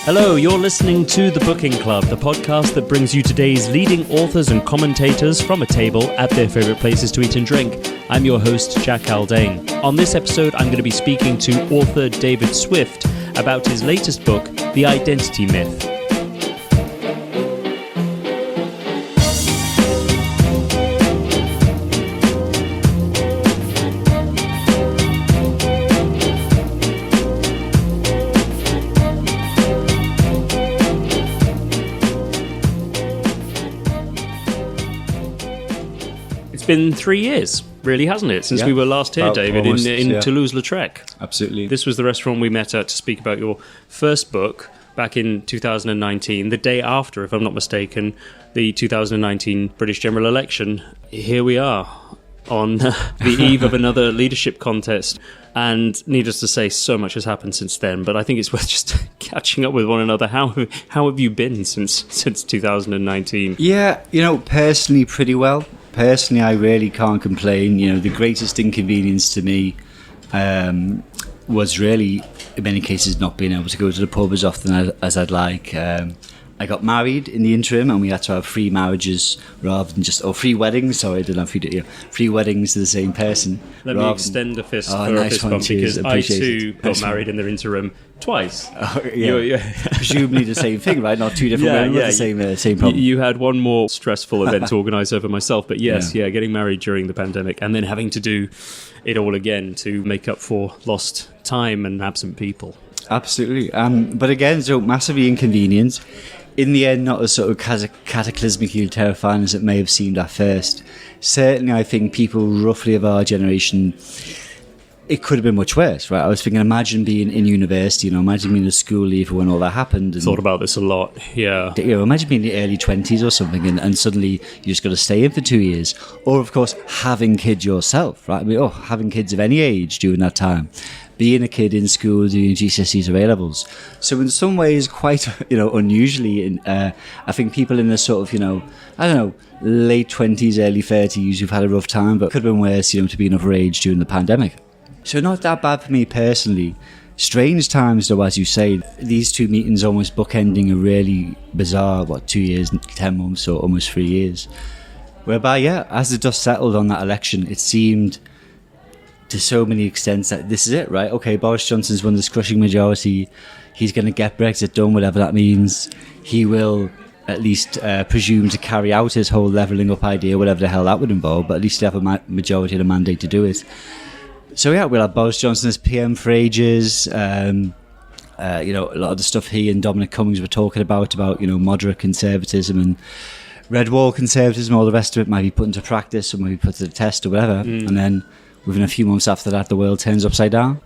Hello, you're listening to The Booking Club, the podcast that brings you today's leading authors and commentators from a table at their favourite places to eat and drink. I'm your host, Jack Haldane. On this episode, I'm going to be speaking to author David Swift about his latest book, The Identity Myth. It's been 3 years, really, hasn't it, since we were last here, David, almost, in Toulouse-Lautrec. Absolutely. This was the restaurant we met at to speak about your first book back in 2019, the day after, if I'm not mistaken, the 2019 British general election. Here we are on the eve of another leadership contest. And needless to say, so much has happened since then. But I think it's worth just catching up with one another. How have you been since 2019? Yeah, personally pretty well. Personally, I really can't complain. The greatest inconvenience to me was really, in many cases, not being able to go to the pub as often as I'd like. I got married in the interim, and we had to have free marriages rather than free weddings. Sorry, I didn't have free weddings to the same person. Let me extend a fist for a fist bump, because I too got married in the interim twice. Presumably the same thing, right? Not two different women with the same problem. You had one more stressful event to organise over myself, but getting married during the pandemic and then having to do it all again to make up for lost time and absent people. Absolutely. But again, so massively inconvenient. In the end, not as sort of cataclysmically terrifying as it may have seemed at first. Certainly, I think people roughly of our generation, it could have been much worse, right? I was thinking, imagine being in university, imagine being a school leaver when all that happened. And, thought about this a lot, yeah. Imagine being in the early 20s or something, and suddenly you just got to stay in for 2 years. Or, of course, having kids yourself, right? Having kids of any age during that time. Being a kid in school doing GCSEs or A-levels. So in some ways, quite, unusually, I think people in the sort of, late 20s, early 30s who've had a rough time, but could have been worse, to be of age during the pandemic. So not that bad for me personally. Strange times, though, as you say. These two meetings almost bookending a really bizarre, 2 years, 10 months, or almost 3 years. Whereby, as the dust settled on that election, it seemed to so many extents that this is it, right? Okay, Boris Johnson's won this crushing majority. He's going to get Brexit done, whatever that means. He will at least presume to carry out his whole levelling up idea, whatever the hell that would involve, but at least he'll have a majority of the mandate to do it. So we'll have Boris Johnson as PM for ages. A lot of the stuff he and Dominic Cummings were talking about moderate conservatism and red wall conservatism, all the rest of it might be put into practice or maybe put to the test or whatever. And then within a few months after that, the world turns upside down.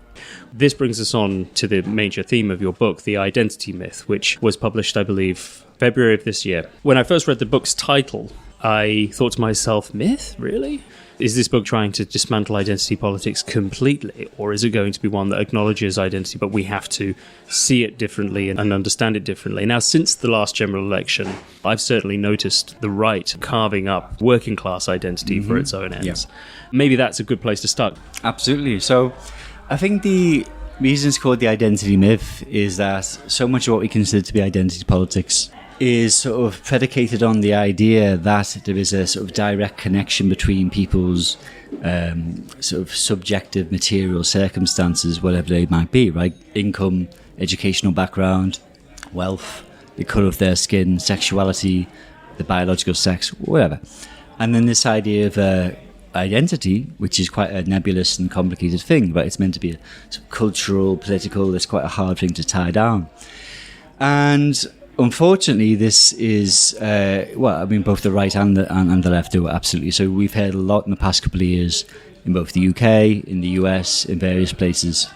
This brings us on to the major theme of your book, The Identity Myth, which was published, I believe, February of this year. When I first read the book's title, I thought to myself, myth? Really? Is this book trying to dismantle identity politics completely, or is it going to be one that acknowledges identity, but we have to see it differently and understand it differently? Now, since the last general election, I've certainly noticed the right carving up working class identity for its own ends. Yeah. Maybe that's a good place to start. Absolutely. So I think the reason it's called the identity myth is that so much of what we consider to be identity politics is sort of predicated on the idea that there is a sort of direct connection between people's sort of subjective material circumstances, whatever they might be, right? Income, educational background, wealth, the colour of their skin, sexuality, the biological sex, whatever. And then this idea of identity, which is quite a nebulous and complicated thing, right? It's meant to be a sort of cultural, political, it's quite a hard thing to tie down. And unfortunately, this is, both the right and the left do it, absolutely. So we've heard a lot in the past couple of years in both the UK, in the US, in various places,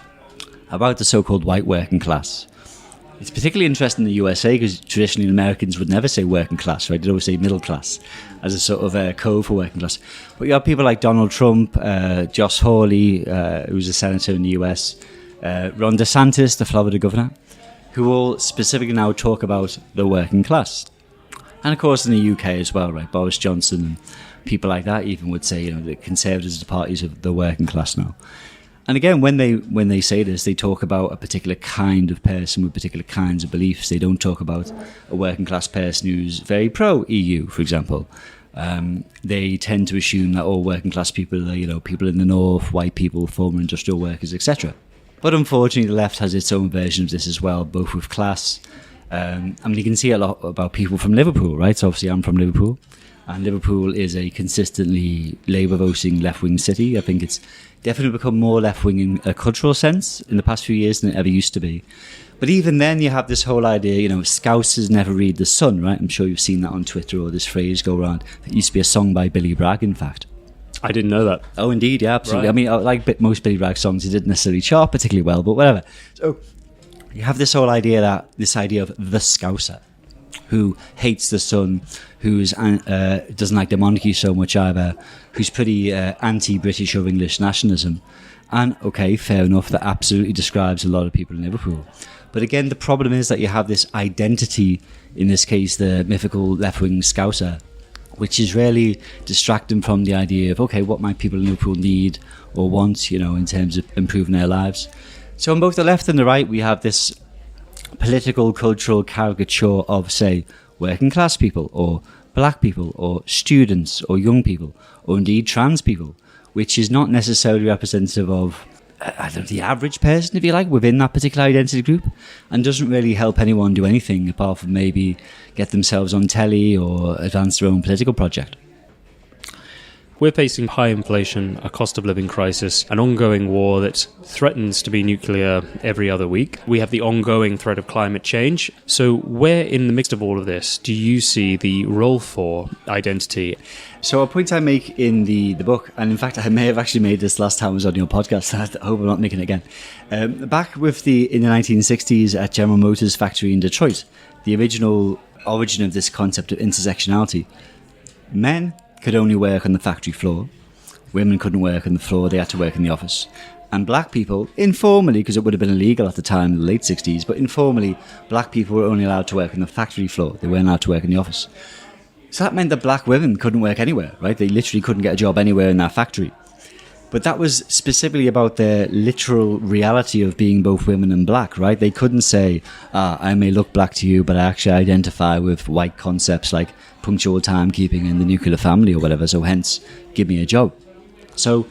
about the so-called white working class. It's particularly interesting in the USA because traditionally Americans would never say working class, right? They'd always say middle class as a sort of code for working class. But you have people like Donald Trump, Josh Hawley, who's a senator in the US, Ron DeSantis, the Florida governor, who all specifically now talk about the working class. And of course in the UK as well, right? Boris Johnson and people like that even would say, the Conservatives are the parties of the working class now. And again, when they say this, they talk about a particular kind of person with particular kinds of beliefs. They don't talk about a working class person who's very pro-EU, for example. They tend to assume that all working class people are, people in the north, white people, former industrial workers, etc. But unfortunately, the left has its own version of this as well, both with class. You can see a lot about people from Liverpool, right? So obviously, I'm from Liverpool, and Liverpool is a consistently Labour-voting left-wing city. I think it's definitely become more left-wing in a cultural sense in the past few years than it ever used to be. But even then, you have this whole idea, Scousers never read the Sun, right? I'm sure you've seen that on Twitter, or this phrase go around. It used to be a song by Billy Bragg, in fact. I didn't know that. Oh, indeed, yeah, absolutely. Right. Like most Billy Bragg songs, he didn't necessarily chart particularly well, but whatever. So you have this whole idea this idea of the Scouser, who hates the Sun, who's doesn't like the monarchy so much either, who's pretty anti-British or English nationalism. And, okay, fair enough, that absolutely describes a lot of people in Liverpool. But again, the problem is that you have this identity, in this case, the mythical left-wing Scouser, which is really distracting from the idea of, okay, what might people in Liverpool need or want, in terms of improving their lives. So on both the left and the right, we have this political, cultural caricature of, say, working class people, or black people, or students, or young people, or indeed trans people, which is not necessarily representative of the average person, if you like, within that particular identity group, and doesn't really help anyone do anything apart from maybe get themselves on telly or advance their own political project. We're facing high inflation, a cost of living crisis, an ongoing war that threatens to be nuclear every other week. We have the ongoing threat of climate change. So where in the mix of all of this do you see the role for identity? So a point I make in the book, and in fact I may have actually made this last time I was on your podcast, I hope I'm not making it again. Back in the 1960s at General Motors factory in Detroit, the original origin of this concept of intersectionality, men could only work on the factory floor. Women couldn't work on the floor, they had to work in the office. And black people, informally, because it would have been illegal at the time in the late 60s, but informally, black people were only allowed to work on the factory floor. They weren't allowed to work in the office. So that meant that black women couldn't work anywhere, right? They literally couldn't get a job anywhere in that factory. But that was specifically about the literal reality of being both women and black, right? They couldn't say, I may look black to you, but I actually identify with white concepts like punctual timekeeping and the nuclear family or whatever, so hence, give me a job. So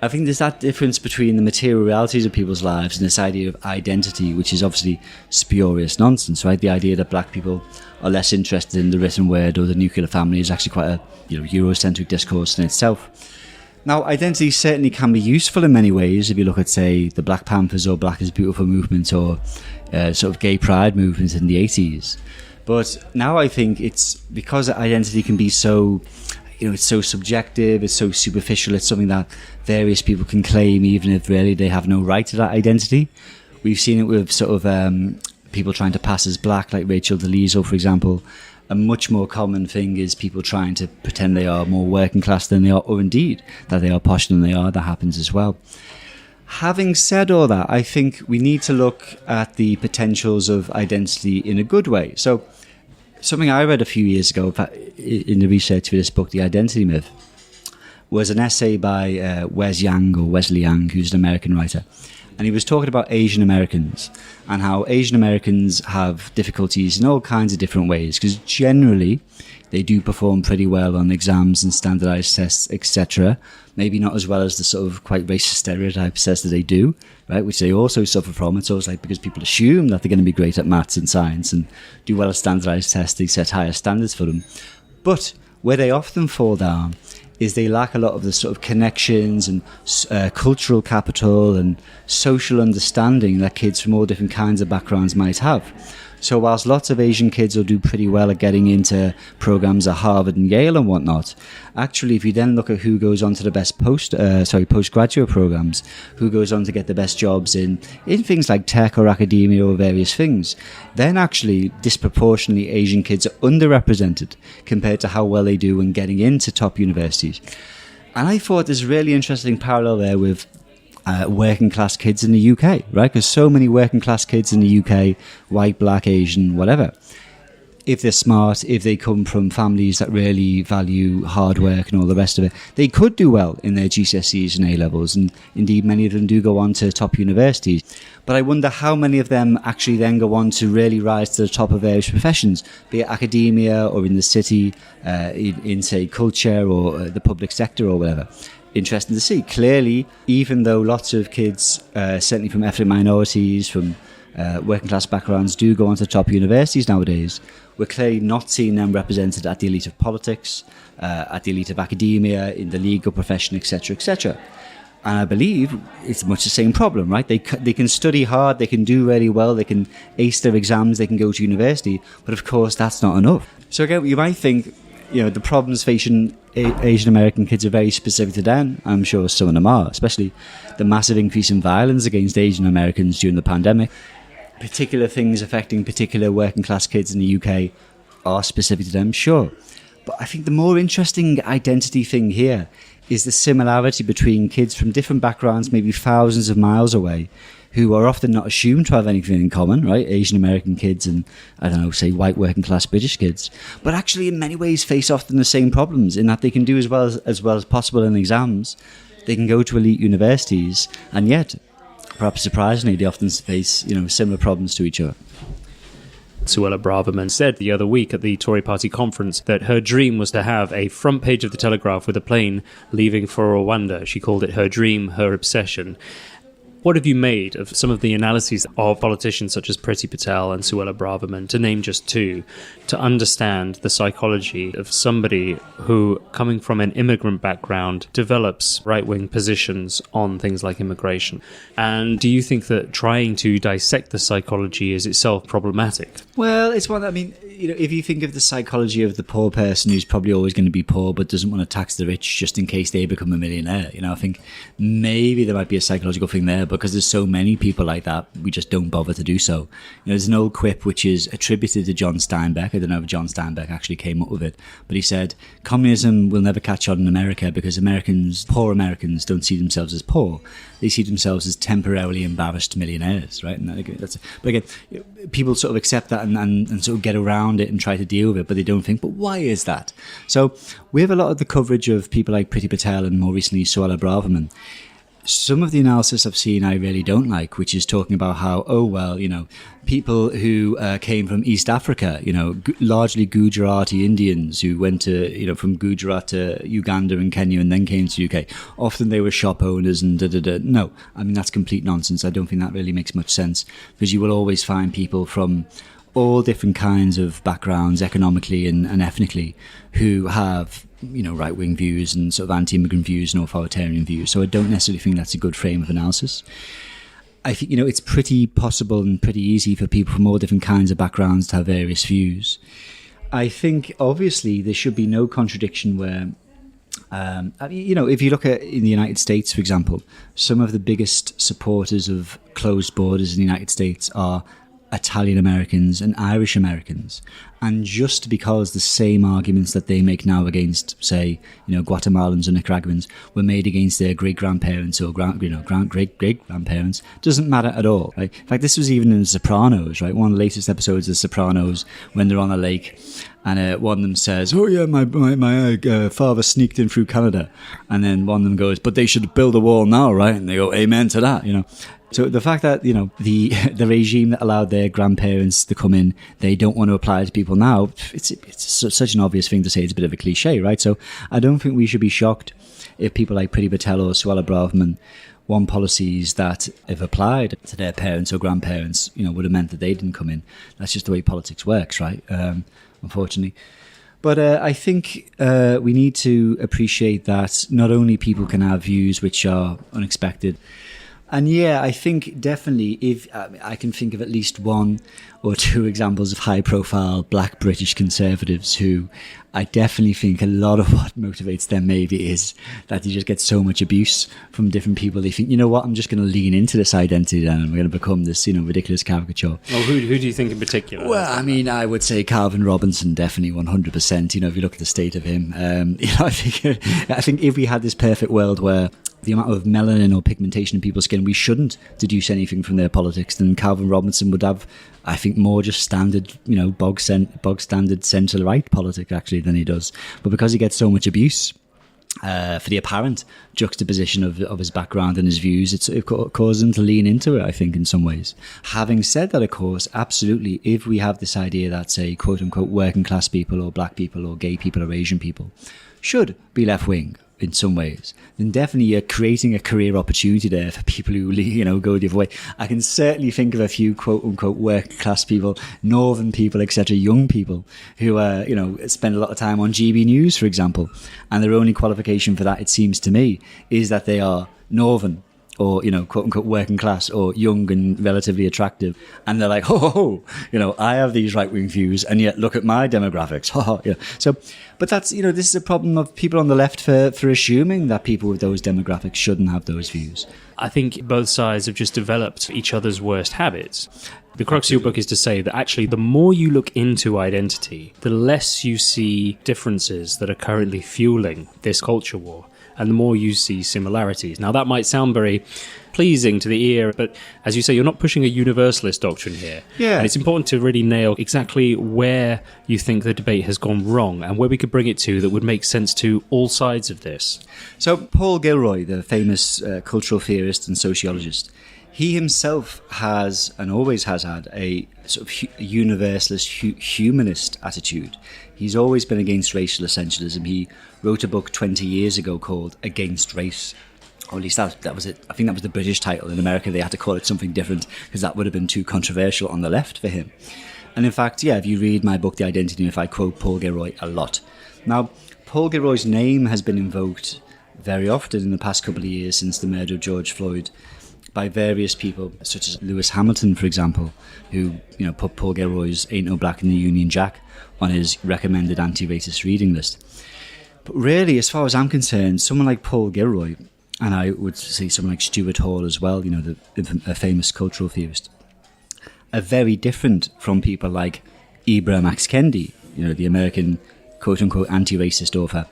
I think there's that difference between the material realities of people's lives and this idea of identity, which is obviously spurious nonsense, right? The idea that black people are less interested in the written word or the nuclear family is actually quite a Eurocentric discourse in itself. Now, identity certainly can be useful in many ways if you look at, say, the Black Panthers or Black is Beautiful movement or sort of gay pride movement in the 80s. But now I think it's because identity can be so, it's so subjective, it's so superficial, it's something that various people can claim even if really they have no right to that identity. We've seen it with sort of people trying to pass as black, like Rachel DeLiso, for example. A much more common thing is people trying to pretend they are more working class than they are, or indeed that they are posher than they are. That happens as well. Having said all that, I think we need to look at the potentials of identity in a good way. So something I read a few years ago in the research for this book, The Identity Myth, was an essay by Wesley Yang, who's an American writer. And he was talking about Asian Americans and how Asian Americans have difficulties in all kinds of different ways, because generally they do perform pretty well on exams and standardized tests, etc. Maybe not as well as the sort of quite racist stereotype says that they do, right? Which they also suffer from. It's always like because people assume that they're going to be great at maths and science and do well at standardized tests, they set higher standards for them. But where they often fall down is they lack a lot of the sort of connections and cultural capital and social understanding that kids from all different kinds of backgrounds might have. So whilst lots of Asian kids will do pretty well at getting into programs at Harvard and Yale and whatnot, actually if you then look at who goes on to the best postgraduate programs, who goes on to get the best jobs in things like tech or academia or various things, then actually disproportionately Asian kids are underrepresented compared to how well they do when getting into top universities. And I thought there's a really interesting parallel there with working class kids in the UK, right? Because so many working class kids in the UK, white, black, Asian, whatever, if they're smart, if they come from families that really value hard work and all the rest of it, they could do well in their GCSEs and A-levels, and indeed many of them do go on to top universities. But I wonder how many of them actually then go on to really rise to the top of various professions, be it academia or in the city, in say culture or the public sector or whatever. Interesting to see. Clearly, even though lots of kids, certainly from ethnic minorities, from working class backgrounds, do go on to top universities nowadays, we're clearly not seeing them represented at the elite of politics, at the elite of academia, in the legal profession, etc., etc. And I believe it's much the same problem, right? They can study hard, they can do really well, they can ace their exams, they can go to university, but of course that's not enough. So again, you might think, the problems facing Asian American kids are very specific to them. I'm sure some of them are, especially the massive increase in violence against Asian Americans during the pandemic. Particular things affecting particular working class kids in the UK are specific to them, sure. But I think the more interesting identity thing here is the similarity between kids from different backgrounds, maybe thousands of miles away, who are often not assumed to have anything in common, right? Asian American kids and, I don't know, say white working class British kids, but actually in many ways face often the same problems in that they can do as well as possible in exams, they can go to elite universities, and yet, perhaps surprisingly, they often face, similar problems to each other. Suella Braverman said the other week at the Tory party conference that her dream was to have a front page of the Telegraph with a plane leaving for Rwanda. She called it her dream, her obsession. What have you made of some of the analyses of politicians such as Priti Patel and Suella Braverman, to name just two, to understand the psychology of somebody who, coming from an immigrant background, develops right-wing positions on things like immigration? And do you think that trying to dissect the psychology is itself problematic? Well, it's one, if you think of the psychology of the poor person who's probably always going to be poor but doesn't want to tax the rich just in case they become a millionaire, I think maybe there might be a psychological thing there, because there's so many people like that, we just don't bother to do so. There's an old quip which is attributed to John Steinbeck. I don't know if John Steinbeck actually came up with it, but he said, communism will never catch on in America because poor Americans don't see themselves as poor. They see themselves as temporarily embarrassed millionaires, right? But again, people sort of accept that and sort of get around it and try to deal with it, but they don't think, but why is that? So we have a lot of the coverage of people like Priti Patel and more recently Suella Braverman. Some of the analysis I've seen I really don't like, which is talking about how, people who came from East Africa, largely Gujarati Indians who went to, from Gujarat to Uganda and Kenya and then came to UK. Often they were shop owners and da-da-da. No, that's complete nonsense. I don't think that really makes much sense, because you will always find people from all different kinds of backgrounds, economically and ethnically, who have right-wing views and sort of anti-immigrant views and authoritarian views. So I don't necessarily think that's a good frame of analysis. I think, it's pretty possible and pretty easy for people from all different kinds of backgrounds to have various views. I think, obviously, there should be no contradiction where, if you look at in the United States, for example, some of the biggest supporters of closed borders in the United States are Italian Americans and Irish Americans, and just because the same arguments that they make now against, say, Guatemalans or Nicaraguans were made against their great-grandparents or great-great-grandparents, doesn't matter at all, right? In fact, this was even in The Sopranos, right? One of the latest episodes of The Sopranos, when they're on a lake, and one of them says, "Oh yeah, my father sneaked in through Canada," and then one of them goes, "But they should build a wall now, right?" And they go, "Amen to that," So the fact that, the regime that allowed their grandparents to come in, they don't want to apply to people now, it's such an obvious thing to say. It's a bit of a cliche, right? So I don't think we should be shocked if people like Priti Patel or Suella Braverman want policies that, if applied to their parents or grandparents, would have meant that they didn't come in. That's just the way politics works, right? Unfortunately. But I think we need to appreciate that not only people can have views which are unexpected. And yeah, I think definitely if I can think of at least one or two examples of high-profile black British conservatives who I definitely think a lot of what motivates them maybe is that they just get so much abuse from different people. They think, I'm just going to lean into this identity and we're going to become this, ridiculous caricature. Well, who do you think in particular? Well, I would say Calvin Robinson, definitely 100%. If you look at the state of him, I think if we had this perfect world where the amount of melanin or pigmentation in people's skin, we shouldn't deduce anything from their politics. Then Calvin Robinson would have, I think, more just standard, bog standard centre-right politics actually than he does. But because he gets so much abuse for the apparent juxtaposition of his background and his views, it caused him to lean into it, I think, in some ways. Having said that, of course, absolutely, if we have this idea that, say, quote-unquote working class people or black people or gay people or Asian people should be left-wing in some ways, then definitely you're creating a career opportunity there for people who, go the other way. I can certainly think of a few quote-unquote working class people, northern people, etc., young people who, spend a lot of time on GB News, for example, and their only qualification for that, it seems to me, is that they are northern or, quote-unquote working class or young and relatively attractive. And they're like, I have these right-wing views, and yet look at my demographics. So, but that's, this is a problem of people on the left for assuming that people with those demographics shouldn't have those views. I think both sides have just developed each other's worst habits. The crux of your book is to say that actually the more you look into identity, the less you see differences that are currently fueling this culture war, and the more you see similarities. Now, that might sound very pleasing to the ear, but as you say, you're not pushing a universalist doctrine here. Yeah. And it's important to really nail exactly where you think the debate has gone wrong and where we could bring it to that would make sense to all sides of this. So Paul Gilroy, the famous cultural theorist and sociologist, he himself has and always has had a sort of universalist, humanist attitude. He's always been against racial essentialism. He wrote a book 20 years ago called Against Race. Or at least that was it. I think that was the British title. In America, they had to call it something different because that would have been too controversial on the left for him. And in fact, if you read my book, The Identity Myth, I quote Paul Gilroy a lot. Now, Paul Gilroy's name has been invoked very often in the past couple of years since the murder of George Floyd by various people, such as Lewis Hamilton, for example, who put Paul Gilroy's Ain't No Black in the Union Jack on his recommended anti-racist reading list. But really, as far as I'm concerned, someone like Paul Gilroy, and I would say someone like Stuart Hall as well, a famous cultural theorist, are very different from people like Ibram X. Kendi, the American quote-unquote anti-racist author,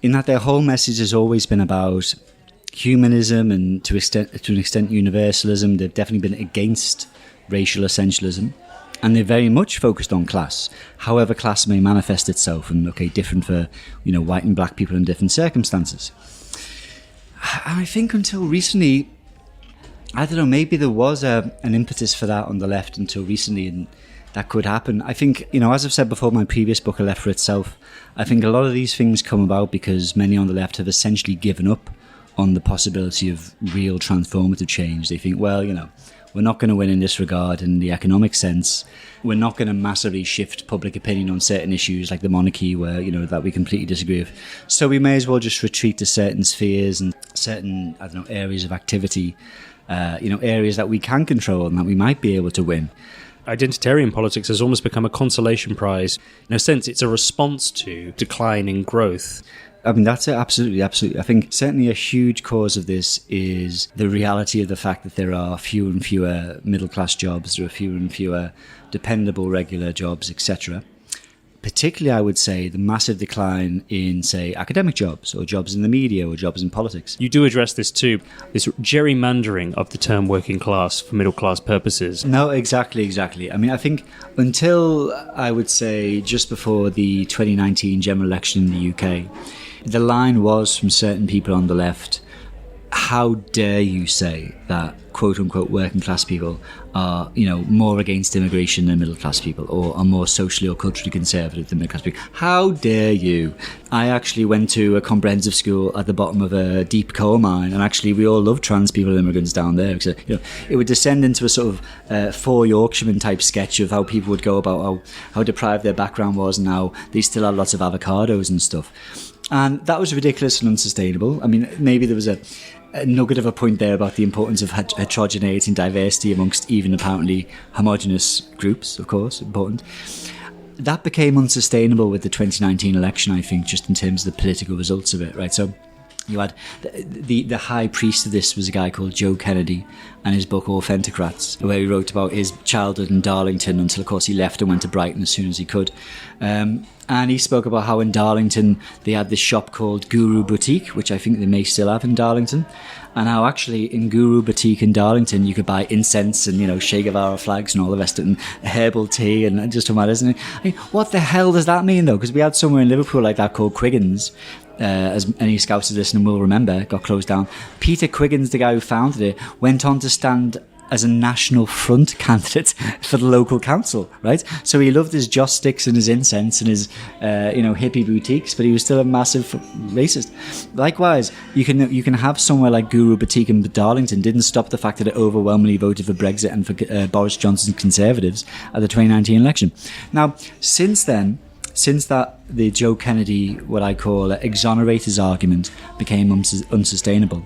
in that their whole message has always been about humanism and to an extent universalism. They've definitely been against racial essentialism, and they're very much focused on class, however class may manifest itself, and different for white and black people in different circumstances. And I think until recently, I don't know, maybe there was an impetus for that on the left until recently, and that could happen. I think, as I've said before, my previous book, A Left for Itself, I think a lot of these things come about because many on the left have essentially given up on the possibility of real transformative change. They think, well, we're not going to win in this regard in the economic sense. We're not going to massively shift public opinion on certain issues like the monarchy where, that we completely disagree with. So we may as well just retreat to certain spheres and certain, areas of activity, areas that we can control and that we might be able to win. Identitarian politics has almost become a consolation prize. In a sense, it's a response to declining growth. I mean, that's it. Absolutely. I think certainly a huge cause of this is the reality of the fact that there are fewer and fewer middle-class jobs, there are fewer and fewer dependable regular jobs, etc. Particularly, I would say, the massive decline in, say, academic jobs or jobs in the media or jobs in politics. You do address this too, this gerrymandering of the term working class for middle-class purposes. No, exactly. I mean, I think until, I would say, just before the 2019 general election in the UK, the line was from certain people on the left, how dare you say that quote-unquote working class people are, more against immigration than middle class people, or are more socially or culturally conservative than middle class people? How dare you? I actually went to a comprehensive school at the bottom of a deep coal mine, and actually we all love trans people and immigrants down there. So, it would descend into a sort of four Yorkshiremen type sketch of how people would go about how deprived their background was and how they still had lots of avocados and stuff. And that was ridiculous and unsustainable. I mean, maybe there was a nugget of a point there about the importance of heterogeneity and diversity amongst even apparently homogenous groups, of course, important. That became unsustainable with the 2019 election, I think, just in terms of the political results of it, right? So You had the high priest of this was a guy called Joe Kennedy, and his book Authentocrats, where he wrote about his childhood in Darlington until, of course, he left and went to Brighton as soon as he could. And he spoke about how in Darlington they had this shop called Guru Boutique, which I think they may still have in Darlington, and how actually in Guru Boutique in Darlington you could buy incense and, Che Guevara flags and all the rest of it, and herbal tea and just about, isn't it? I mean, what the hell does that mean though? Because we had somewhere in Liverpool like that called Quiggins. As any Scousers listening will remember, got closed down. Peter Quiggins, the guy who founded it, went on to stand as a National Front candidate for the local council, right? So he loved his joss sticks and his incense and his, hippie boutiques, but he was still a massive racist. Likewise, you can have somewhere like Guru Boutique in Darlington didn't stop the fact that it overwhelmingly voted for Brexit and for Boris Johnson's Conservatives at the 2019 election. Now, since that the Joe Kennedy, what I call exonerators argument, became unsustainable,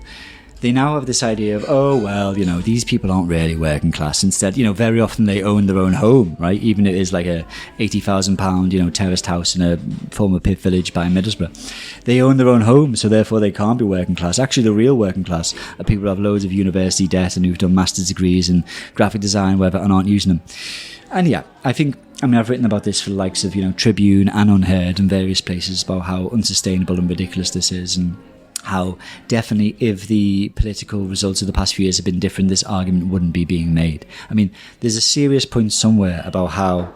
they now have this idea of, these people aren't really working class. Instead, very often they own their own home, right? Even if it is like a £80,000, terraced house in a former pit village by Middlesbrough. They own their own home, so therefore they can't be working class. Actually, the real working class are people who have loads of university debt and who've done master's degrees in graphic design, whatever, and aren't using them. And yeah, I've written about this for the likes of, Tribune and Unheard and various places about how unsustainable and ridiculous this is, and how definitely if the political results of the past few years had been different, this argument wouldn't be being made. I mean, there's a serious point somewhere about how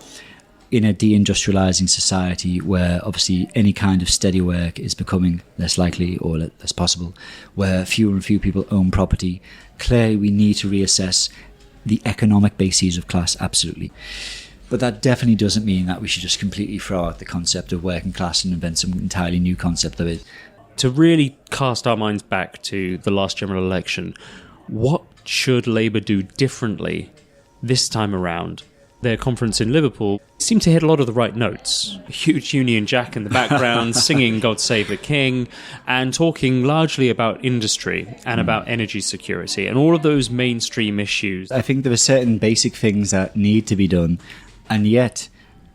in a deindustrializing society where obviously any kind of steady work is becoming less likely or less possible, where fewer and fewer people own property, clearly we need to reassess the economic bases of class, absolutely. But that definitely doesn't mean that we should just completely throw out the concept of working class and invent some entirely new concept of it. To really cast our minds back to the last general election, what should Labour do differently this time around? Their conference in Liverpool seemed to hit a lot of the right notes. A huge Union Jack in the background, singing God Save the King, and talking largely about industry and about energy security and all of those mainstream issues. I think there are certain basic things that need to be done, and yet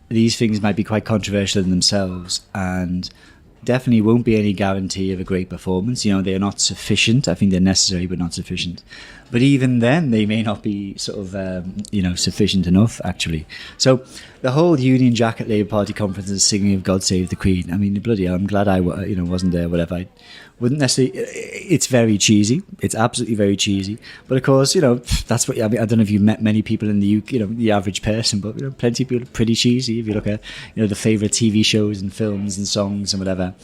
these things might be quite controversial in themselves, and definitely won't be any guarantee of a great performance. They are not sufficient. I think they're necessary but not sufficient. But even then, they may not be sort of, sufficient enough, actually. So the whole Union Jack at Labour Party conferences singing of God Save the Queen, I mean, bloody hell, I'm glad I wasn't there, whatever. I wouldn't necessarily... It's very cheesy. It's absolutely very cheesy. But of course, that's what... I mean, I don't know if you've met many people in the UK, the average person, but, plenty of people are pretty cheesy. If you look at, the favourite TV shows and films and songs and whatever.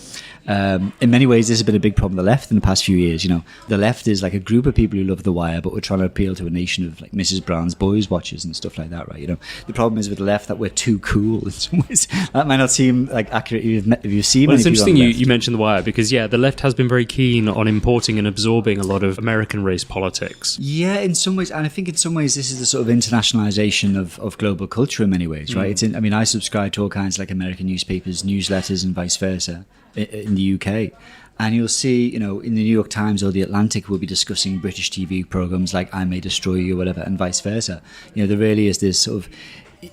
In many ways, this has been a big problem with the left in the past few years. The left is like a group of people who love The Wire, but we're trying to appeal to a nation of like Mrs. Brown's Boys watchers and stuff like that, right? The problem is with the left that we're too cool in some ways. That might not seem like accurate if you've seen. Well, it's interesting you mentioned The Wire because the left has been very keen on importing and absorbing a lot of American race politics. Yeah, in some ways, and I think in some ways this is the sort of internationalization of global culture in many ways, right? I subscribe to all kinds of like American newspapers, newsletters, and vice versa in the UK. And you'll see, in the New York Times or the Atlantic, we'll be discussing British TV programs like I May Destroy You or whatever, and vice versa. There really is this sort of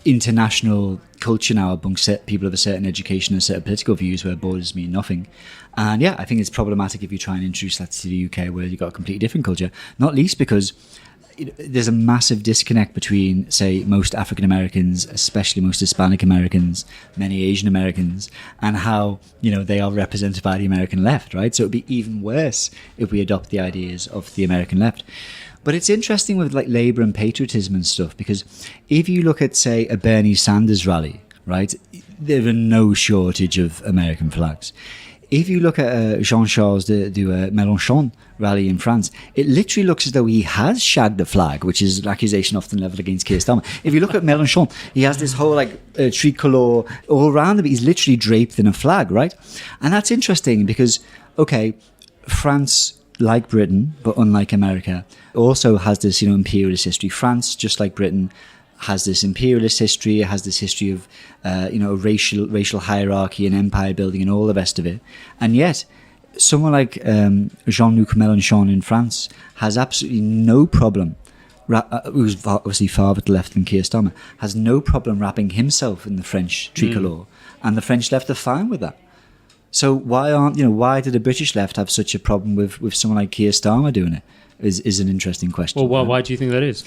international culture now amongst people of a certain education and certain political views where borders mean nothing. And I think it's problematic if you try and introduce that to the UK where you've got a completely different culture, not least because there's a massive disconnect between, say, most African Americans, especially most Hispanic Americans, many Asian Americans, and how, they are represented by the American left, right? So it would be even worse if we adopt the ideas of the American left. But it's interesting with like Labour and patriotism and stuff, because if you look at, say, a Bernie Sanders rally, right, there are no shortage of American flags. If you look at Jean-Charles de Mélenchon rally in France, it literally looks as though he has shagged the flag, which is an accusation often levelled against Keir Starmer. If you look at Mélenchon, he has this whole tricolour all around him. He's literally draped in a flag, right? And that's interesting because, okay, France, like Britain, but unlike America, also has this, imperialist history. France, just like Britain, has this imperialist history, it has this history of, racial hierarchy and empire building and all the rest of it. And yet, someone like Jean-Luc Mélenchon in France has absolutely no problem, who's obviously far to the left than Keir Starmer, has no problem wrapping himself in the French tricolour. And the French left are fine with that. So why did the British left have such a problem with someone like Keir Starmer doing it? Is an interesting question. Well, why do you think that is?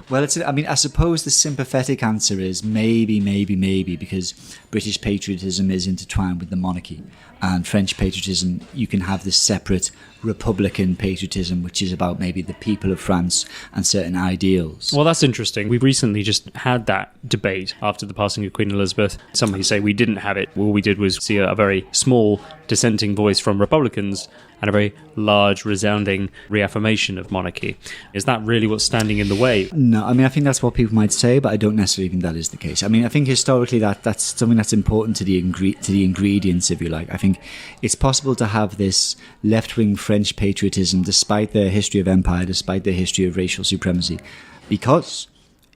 Well, I suppose the sympathetic answer is maybe because British patriotism is intertwined with the monarchy, and French patriotism, you can have this separate Republican patriotism, which is about maybe the people of France and certain ideals. Well, that's interesting. We recently just had that debate after the passing of Queen Elizabeth. Some who say we didn't have it. All we did was see a very small dissenting voice from Republicans and a very large, resounding reaffirmation of monarchy. Is that really what's standing in the way? No, I think that's what people might say, but I don't necessarily think that is the case. I think historically that's something that's important to the ingredients, if you like. I think it's possible to have this left-wing French patriotism despite their history of empire, despite their history of racial supremacy, because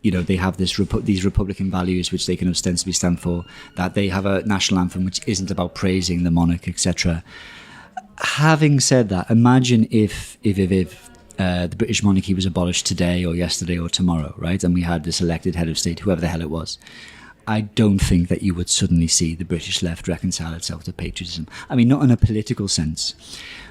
they have these Republican values which they can ostensibly stand for, that they have a national anthem which isn't about praising the monarch, etc. Having said that, imagine if the British monarchy was abolished today or yesterday or tomorrow, right? And we had this elected head of state, whoever the hell it was. I don't think that you would suddenly see the British left reconcile itself to patriotism. Not in a political sense,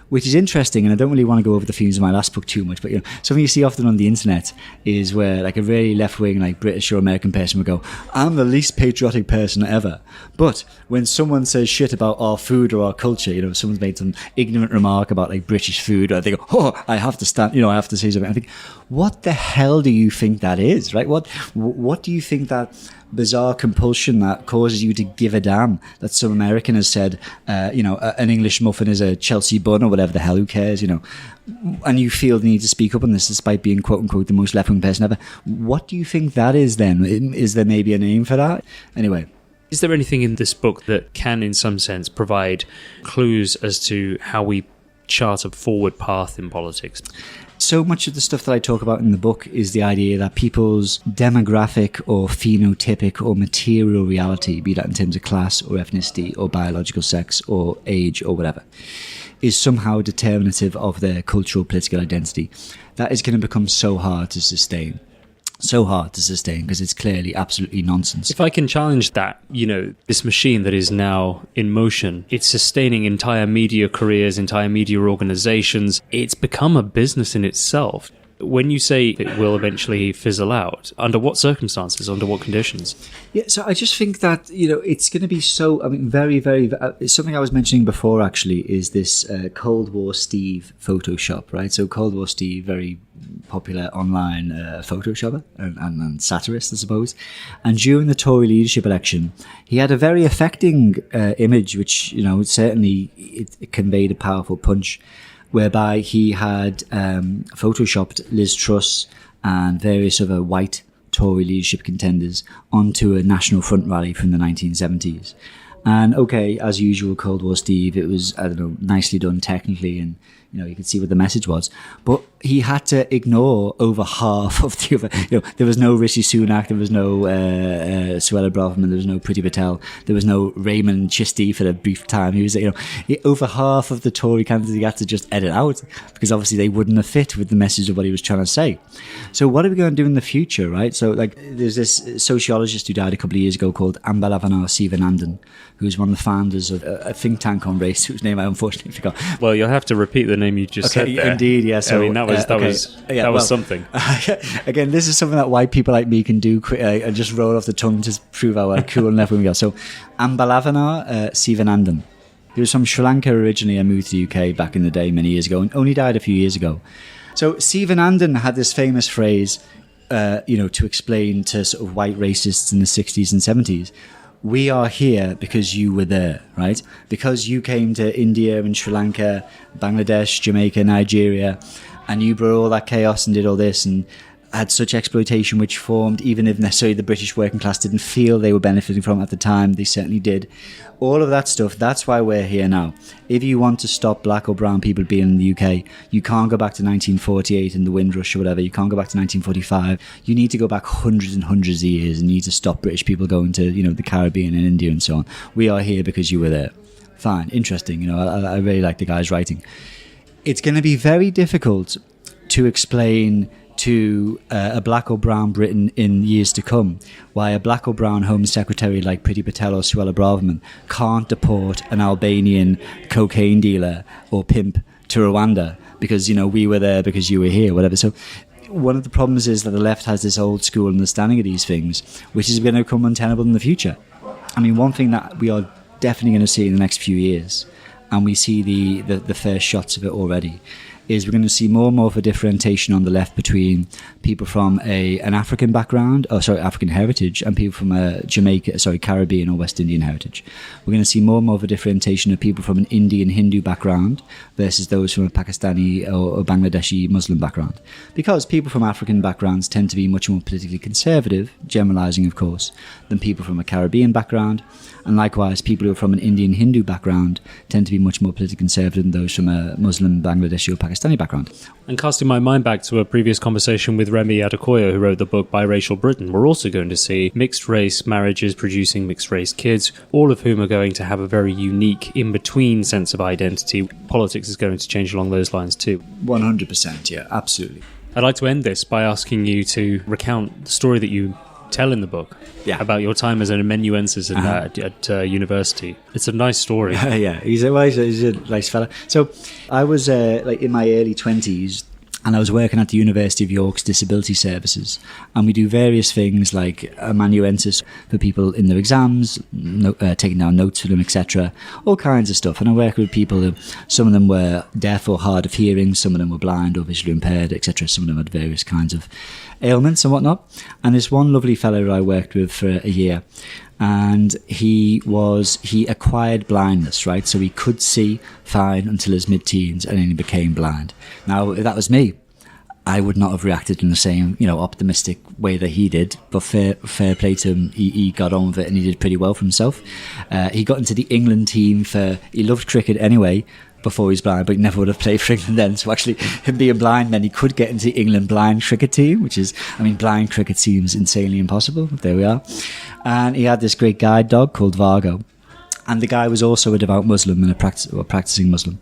which is interesting. And I don't really want to go over the themes of my last book too much, but something you see often on the internet is where like a really left-wing, like British or American person would go, "I'm the least patriotic person ever." But when someone says shit about our food or our culture, someone's made some ignorant remark about like British food, or they go, "Oh, I have to stand, I have to say something." I think, what the hell do you think that is, right? What do you think that bizarre compulsion that causes you to give a damn that some American has said, an English muffin is a Chelsea bun or whatever the hell, who cares, and you feel the need to speak up on this despite being quote unquote the most left-wing person ever. What do you think that is then? Is there maybe a name for that? Anyway. Is there anything in this book that can, in some sense, provide clues as to how we chart a forward path in politics? So much of the stuff that I talk about in the book is the idea that people's demographic or phenotypic or material reality, be that in terms of class or ethnicity or biological sex or age or whatever, is somehow determinative of their cultural political identity. That is going to become so hard to sustain. Because it's clearly absolutely nonsense. If I can challenge that, this machine that is now in motion, it's sustaining entire media careers, entire media organizations. It's become a business in itself. When you say it will eventually fizzle out, under what circumstances, under what conditions? Yeah, so I just think that, it's going to be so, very, very, something I was mentioning before actually is this Cold War Steve Photoshop, right? So Cold War Steve, very popular online Photoshopper and satirist, I suppose. And during the Tory leadership election, he had a very affecting image, which, certainly it conveyed a powerful punch, whereby he had photoshopped Liz Truss and various other white Tory leadership contenders onto a National Front rally from the 1970s. And okay, as usual, Cold War Steve, it was, nicely done technically, and you could see what the message was. But he had to ignore over half of the other, there was no Rishi Sunak, there was no Suella Braverman, there was no Priti Patel, there was no Raymond Chisty for the brief time. He was, over half of the Tory candidates he had to just edit out, because obviously they wouldn't have fit with the message of what he was trying to say. So what are we going to do in the future, right? So there's this sociologist who died a couple of years ago called Ambalavanna Sivanandan, who's one of the founders of a think tank on race, whose name I unfortunately forgot. Well, you'll have to repeat the name you just said there. Indeed, yeah. So, that was something. Again, this is something that white people like me can do and just roll off the tongue to prove how cool and left wing we are. So, Ambalavanna Sivanandan. He was from Sri Lanka originally and moved to the UK back in the day many years ago, and only died a few years ago. So, Sivanandan had this famous phrase, to explain to sort of white racists in the 60s and 70s. We are here because you were there, right? Because you came to India and Sri Lanka, Bangladesh, Jamaica, Nigeria, and you brought all that chaos and did all this and had such exploitation which formed, even if necessarily the British working class didn't feel they were benefiting from at the time, they certainly did. All of that stuff, that's why we're here now. If you want to stop black or brown people being in the UK, you can't go back to 1948 and the Windrush or whatever. You can't go back to 1945. You need to go back hundreds and hundreds of years and you need to stop British people going to, the Caribbean and India and so on. We are here because you were there. Fine, interesting. I really like the guy's writing. It's going to be very difficult to explain to a black or brown Britain in years to come, why a black or brown Home Secretary like Priti Patel or Suella Braverman can't deport an Albanian cocaine dealer or pimp to Rwanda because, we were there because you were here, whatever. So one of the problems is that the left has this old school understanding of these things, which is going to become untenable in the future. I mean, one thing that we are definitely going to see in the next few years, and we see the first shots of it already, is we're going to see more and more of a differentiation on the left between people from an African background, African heritage, and people from Caribbean or West Indian heritage. We're going to see more and more of a differentiation of people from an Indian Hindu background versus those from a Pakistani or Bangladeshi Muslim background. Because people from African backgrounds tend to be much more politically conservative, generalizing of course, than people from a Caribbean background. And likewise, people who are from an Indian Hindu background tend to be much more politically conservative than those from a Muslim, Bangladeshi or Pakistani background. And casting my mind back to a previous conversation with Remy Adekoya, who wrote the book Biracial Britain, we're also going to see mixed-race marriages producing mixed-race kids, all of whom are going to have a very unique in-between sense of identity. Politics is going to change along those lines too. 100%, yeah, absolutely. I'd like to end this by asking you to recount the story that you tell in the book about your time as an amanuensis at university. It's a nice story. Yeah, he's a nice fella. So I was in my early 20s, and I was working at the University of York's Disability Services, and we do various things like amanuensis for people in their exams, taking down notes for them, etc., all kinds of stuff. And I work with people who, some of them were deaf or hard of hearing, some of them were blind or visually impaired, etc. Some of them had various kinds of ailments and whatnot. And this one lovely fellow who I worked with for a year, and he acquired blindness, right? So he could see fine until his mid-teens, and then he became blind. Now, if that was me, I would not have reacted in the same, optimistic way that he did. But fair play to him, he got on with it and he did pretty well for himself. He got into the England team he loved cricket anyway, before he was blind, but he never would have played for England then. So actually, him being blind meant he could get into the England blind cricket team, which is, blind cricket seems insanely impossible. But there we are. And he had this great guide dog called Vargo. And the guy was also a devout Muslim and a practicing Muslim.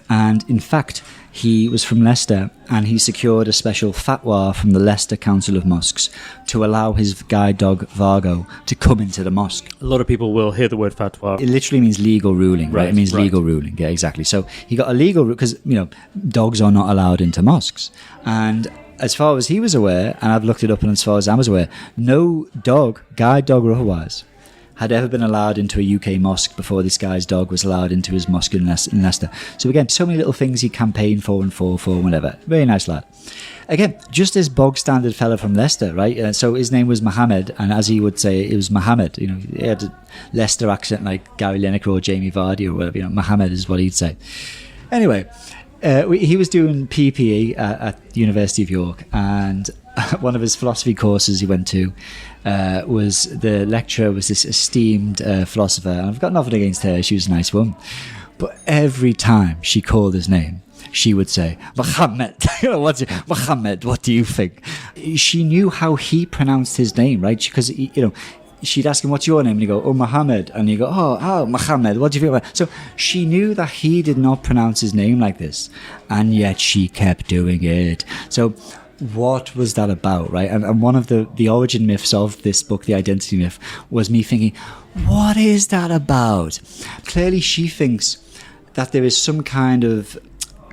And in fact, he was from Leicester, and he secured a special fatwa from the Leicester Council of Mosques to allow his guide dog Vargo to come into the mosque. A lot of people will hear the word fatwa. It literally means legal ruling, right? It means legal ruling, yeah, exactly. So he got a legal, because, dogs are not allowed into mosques. And as far as he was aware, and I've looked it up, and as far as I was aware, no dog, guide dog or otherwise, had ever been allowed into a UK mosque before this guy's dog was allowed into his mosque in Leicester. So again, so many little things he campaigned for and whatever. Very nice lad. Again, just this bog standard fella from Leicester, right? So his name was Mohammed, and as he would say, it was Mohammed. He had a Leicester accent like Gary Lineker or Jamie Vardy or whatever. Mohammed is what he'd say. Anyway, he was doing PPE at the University of York, and one of his philosophy courses he went to was the lecturer was this esteemed philosopher, and I've got nothing against her, she was a nice woman, but every time she called his name, she would say, Mohammed. Mohammed, what do you think? She knew how he pronounced his name, right? Because, she'd ask him, what's your name? And he'd go, oh, Mohammed. And he'd go, oh, Mohammed, what do you feel about it? So she knew that he did not pronounce his name like this, and yet she kept doing it. So what was that about, right? And one of the origin myths of this book, The Identity Myth, was me thinking, what is that about? Clearly she thinks that there is some kind of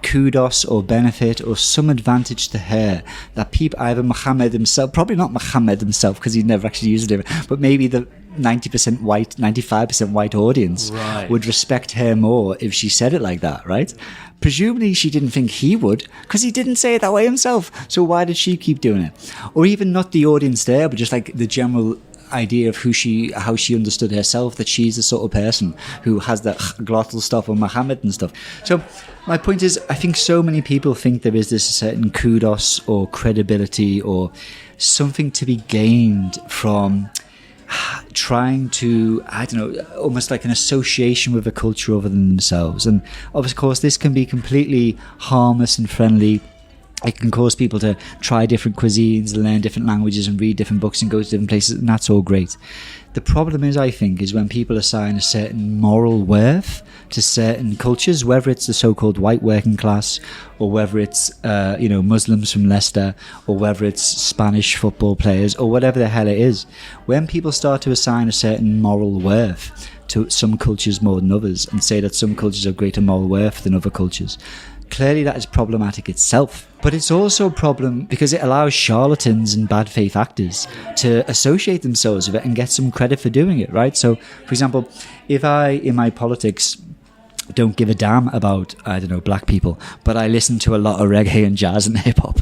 kudos or benefit or some advantage to her that people, either Muhammad himself, probably not Muhammad himself because he never actually used it, but maybe the 90% white, 95% white audience would respect her more if she said it like that, right? Presumably she didn't think he would, because he didn't say it that way himself. So why did she keep doing it? Or even not the audience there, but just like the general idea of how she understood herself, that she's the sort of person who has that glottal stuff on Muhammad and stuff. So my point is, I think so many people think there is this certain kudos or credibility or something to be gained from trying to, almost like an association with a culture other than themselves. And of course this can be completely harmless and friendly It can cause people to try different cuisines, learn different languages and read different books and go to different places, and that's all great. The problem is, I think, is when people assign a certain moral worth to certain cultures, whether it's the so-called white working class, or whether it's Muslims from Leicester, or whether it's Spanish football players, or whatever the hell it is. When people start to assign a certain moral worth to some cultures more than others, and say that some cultures have greater moral worth than other cultures, clearly that is problematic itself. But it's also a problem because it allows charlatans and bad faith actors to associate themselves with it and get some credit for doing it, right? So, for example, if I, in my politics, don't give a damn about, I don't know, black people, but I listen to a lot of reggae and jazz and hip hop,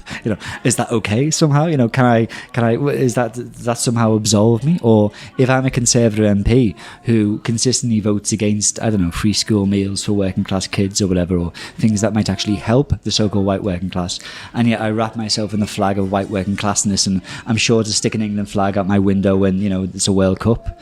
is that okay somehow? Does that somehow absolve me? Or if I'm a Conservative MP who consistently votes against, I don't know, free school meals for working class kids or whatever, or things that might actually help the so-called white working class, and yet I wrap myself in the flag of white working classness, and I'm sure to stick an England flag out my window when, it's a World Cup.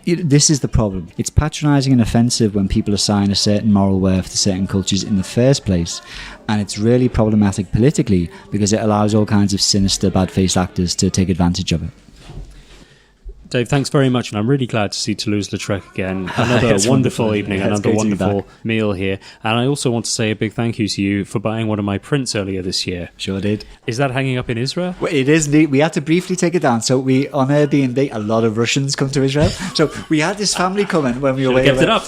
This is the problem. It's patronising and offensive when people assign a certain moral worth to certain cultures in the first place, and it's really problematic politically because it allows all kinds of sinister, bad-faced actors to take advantage of it. Dave, thanks very much. And I'm really glad to see Toulouse-Lautrec again. Another wonderful evening, another wonderful meal here. And I also want to say a big thank you to you for buying one of my prints earlier this year. Sure did. Is that hanging up in Israel? Well, it is indeed. We had to briefly take it down. So on Airbnb, a lot of Russians come to Israel. So we had this family coming when we were away. Kept it up.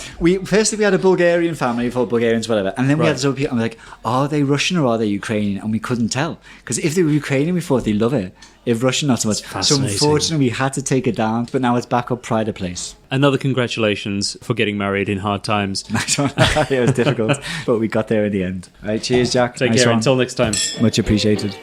Firstly, we had a Bulgarian family, for Bulgarians, whatever. And then we had this other people. I'm like, are they Russian or are they Ukrainian? And we couldn't tell. Because if they were Ukrainian, we thought they'd love it. If Russian, not so much. So unfortunately, we had to take it down, but now it's back up pride of place. Another congratulations for getting married in hard times. Nice one. It was difficult, but we got there in the end. Right, cheers, Jack. Take care. Until next time. Much appreciated.